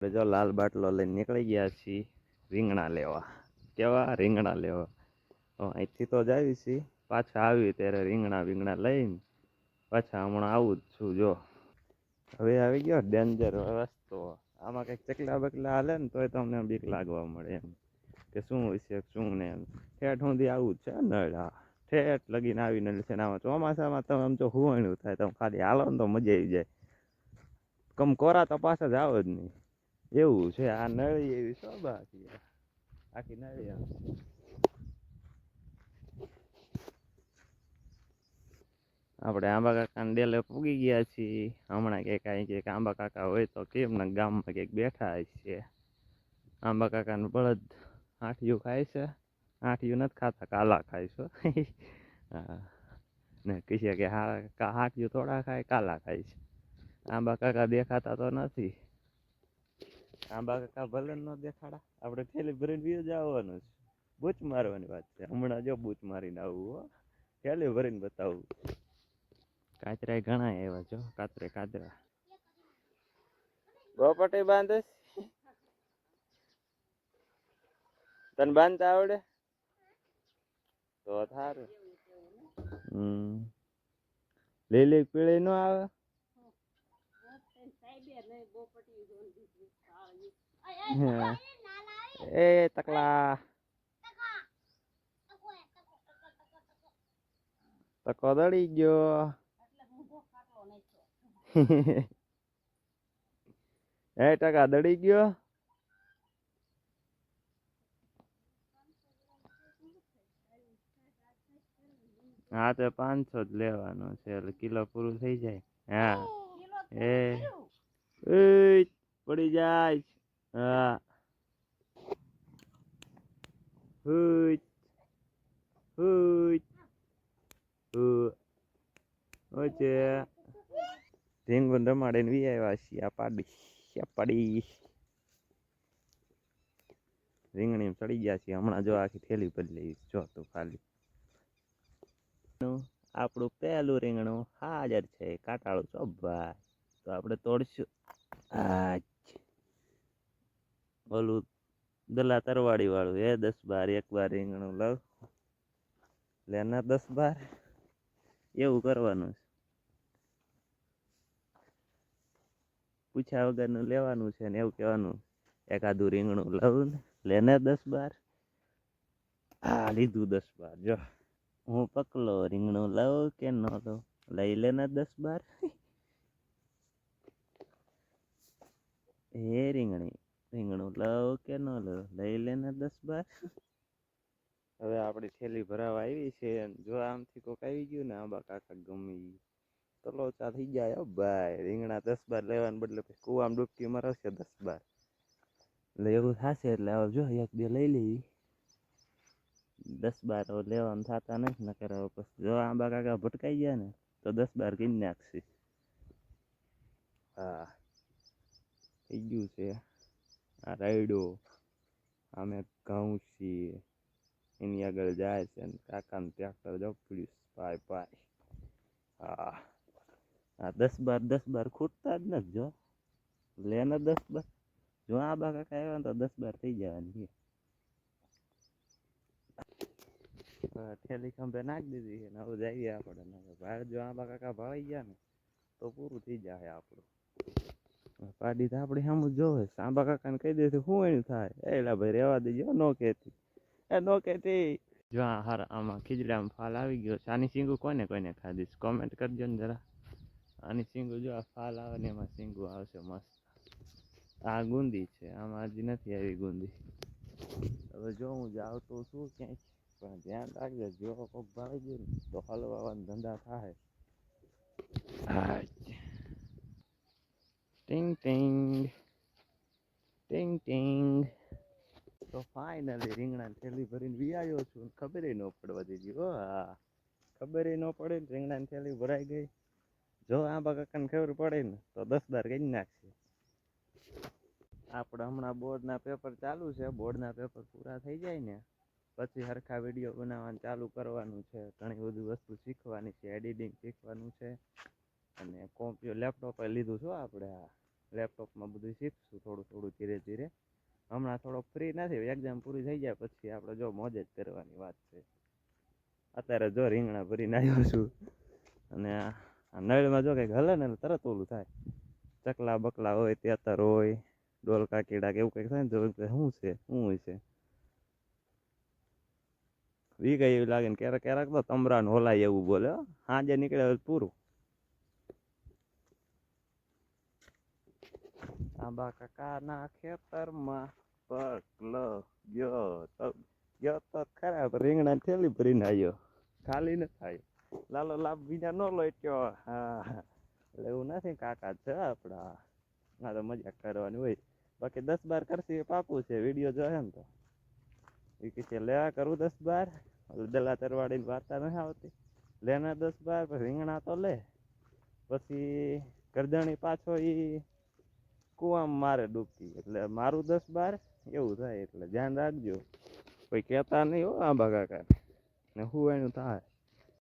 આપણે જો લાલ બાટલો લઈને નીકળી ગયા છીએ રીંગણા લેવા. કેવા રીંગણા લેવા? અહીંથી તો જાવી છીએ, પાછા આવી ત્યારે રીંગણા લઈને પાછા હમણાં આવું જ છું. જો હવે આવી ગયો ડેન્જર રસ્તો. આમાં કંઈક ચકલા બકલા હાલે ને તોય તમને બીક લાગવા મળે એમ કે શું હશે શું ને એમ. ઠેઠ સુધી આવું જ છે નળ. ઠેઠ લગીને આવીને છે ને આમાં ચોમાસામાં તમે આમ તો હુવાણું થાય, તમે ખાલી હાલો ને તો મજા આવી જાય. કમ કોરા તો પાછા જ આવો જ નહીં એવું છે. આ નળી એવી શું બાકી આખી નળી આમ. આપણે આંબા કાકાને ડેલે પૂગી ગયા છીએ. હમણાં કંઈક આંબા કાકા હોય તો કેમ ને ગામમાં કંઈક બેઠા છે. આંબા કાકાનું બળદ આઠિયું ખાય છે. આઠિયું નથી ખાતા, કાલા ખાય છે. હા ને કહીએ કે આઠિયું થોડા ખાય, કાલા ખાય છે. આંબા કાકા દેખાતા તો નથી. આંબા કાકા ભલે ન દેખાડા, આપણે થેલી ભરીને વીજ આવવાનું છે. બૂચ મારવાની વાત છે. હમણાં જો બૂચ મારીને આવું, થેલી ભરીને બતાવું. કાતરા ઘણા એવા જો કાતરા બોપટી બાંધે. તને બાંધતા આવડે તો થારું. લીલી પીળી નો આવે. એ તકલા તકો દડી ગયો. એ ટકા દડી ગયો. હા તો 500 જ લેવાનો છે એટલે કિલો પૂરું થઈ જાય. હા એ પડી જાય. હા હુઈ હુઈ ઓછે ઢીંગુન રમાડીને વી આવ્યા છીએ. આ પાડી રીંગણી ચડી ગયા છીએ. હમણાં જો આખી થેલી ભરી લઈ જો તું ખાલી. આપણું પહેલું રીંગણું હાજર છે. કાટાળું છો ભાઈ તો આપણે તોડશું. ઓલું દલા તરવાડી વાળું 10-12 એક વાર રીંગણું લવ લેના 10-12 એવું કરવાનું છે. પૂછ્યા વગરનું લેવાનું છે ને એવું કહેવાનું એકાદું રીંગણું લઉં ને લેને 10-12. હા લીધું 10-12. જો હું પકલો રીંગણું લઉં કે ન લઉં, લઈ લેને 10-12. હે રીંગણું લઉં કે ન લઉં, લઈ લેને 10-12. હવે આપણી થેલી ભરાવા આવી છે. જો આમથી કોઈક આવી ગયું ને આંબા કાકા ગમી તો લોચા થઈ જાય. ભાઈ રીંગણા 10-12 લેવાને બદલે કુવામાં ડૂબકી મરાવશે 10-12 એટલે એવું થશે. એટલે હવે જો 1-2 લઈ લેવી. 10-12 લેવાનું થતા નથી ને કરે. પછી જો આંબા કાકા ભટકાઈ ગયા ને તો 10-12 કઈ નાખશે. હા થઈ ગયું છે. આ રાયડો આમે ઘઉં છીએ એની આગળ જાય છે ને કાકાનું ટ્રેક્ટર જપડ્યું પાય. હા આ 10-12 ખૂટતા જ નથી. જો લેને 10-12 જો આંબા કાકા આવ્યા ને તો 10-12 થઈ જવાની. થેલી ખંભે નાખી દીધી છે ને હવે જઈએ આપણે. ભાઈ જો આંબા કાકા ભાઈ ગયા ને તો પૂરું થઈ જાય આપણું. પાડી તો આપડી સામુ જોવે. આંબા કાકાને કહી દે શું એનું થાય. એલા ભાઈ રેવા દેજો નો કહેતી નો કહેતી. જો હાર આમાં ખીજડામાં ફાલ આવી ગયો છે. આની સિંગુ કોને ખાધીશ કોમેન્ટ કરજો ને જરા. આની સિંગુ જો આ ફાલ આવે ને એમાં સિંગુ આવશે મસ્ત. આ ગુંદી છે. આમાં હજી નથી આવી ગુંદી. હવે જો હું જાઉં તો શું ક્યાંય પણ ધ્યાન રાખજે. જો કોક ભાવી ગયું ને તો હલવાના ધંધા થાય. હા ટિંગ ટિંગ ટિંગ ટિંગ. તો ફાઇનલી રીંગણા થેલી ભરીને વી આવ્યો છું. ખબર ન પડવા દીધી. હા ખબર ન પડે ને રીંગણાની થેલી ભરાઈ ગઈ. જો આંબા કાકાને ખબર પડે ને તો 10-12 કઈ નાખશે. આપણે હમણાં બોર્ડના પેપર ચાલુ છે. બોર્ડના પેપર પૂરા થઈ જાય ને પછી હરખા વિડીયો બનાવવાનું ચાલુ કરવાનું છે. ઘણી બધી વસ્તુ શીખવાની છે. એડિટિંગ શીખવાનું છે અને લેપટોપ લીધું છું આપણે. લેપટોપમાં બધું શીખશું થોડું થોડું ધીરે ધીરે. હમણાં થોડોક ફ્રી નથી, એક્ઝામ પૂરી થઈ જાય પછી આપણે જો મોજ જ કરવાની વાત છે. અત્યારે જો રીંગણા ભરીને આવ્યો છું, અને આ નળમાં જો કંઈક હલે ને તરત ઓલું થાય. ચકલા બકલા હોય તેતર હોય ડોલકા કીડા કે એવું કંઈક થાય ને તો શું છે શું હોય છે. વી ગઈ એવી લાગે ને ક્યારેક ક્યારેક તો તમરા હોલાય એવું બોલે. સાંજે નીકળે પૂરું. આંબા કાકાના ખેતરમાં પગલો ગયો તો ખરાબ રીંગણા થેલી ભરીને આવ્યો. ખાલી ન થાય લાલો લાભ બીજા ન લો એટલો. હા એટલે એવું નથી, કાકા છે આપડા. ના તો મજાક કરવાની હોય, બાકી 10-12 કરશે પાકું છે. વિડીયો જોહે ને તો એ કે લેવા કરું 10-12. દલા તરવાડીની વાર્તા નથી આવતી, લેના 10-12 રીંગણા તો લે, પછી ગરદણી પાછો ઈ કુવામાં મારે ડૂબકી. એટલે મારું 10-12 એવું થાય. એટલે ધ્યાન રાખજો, કોઈ કહેતા નહીં હો આંબા કાકા ને હું એનું થાય.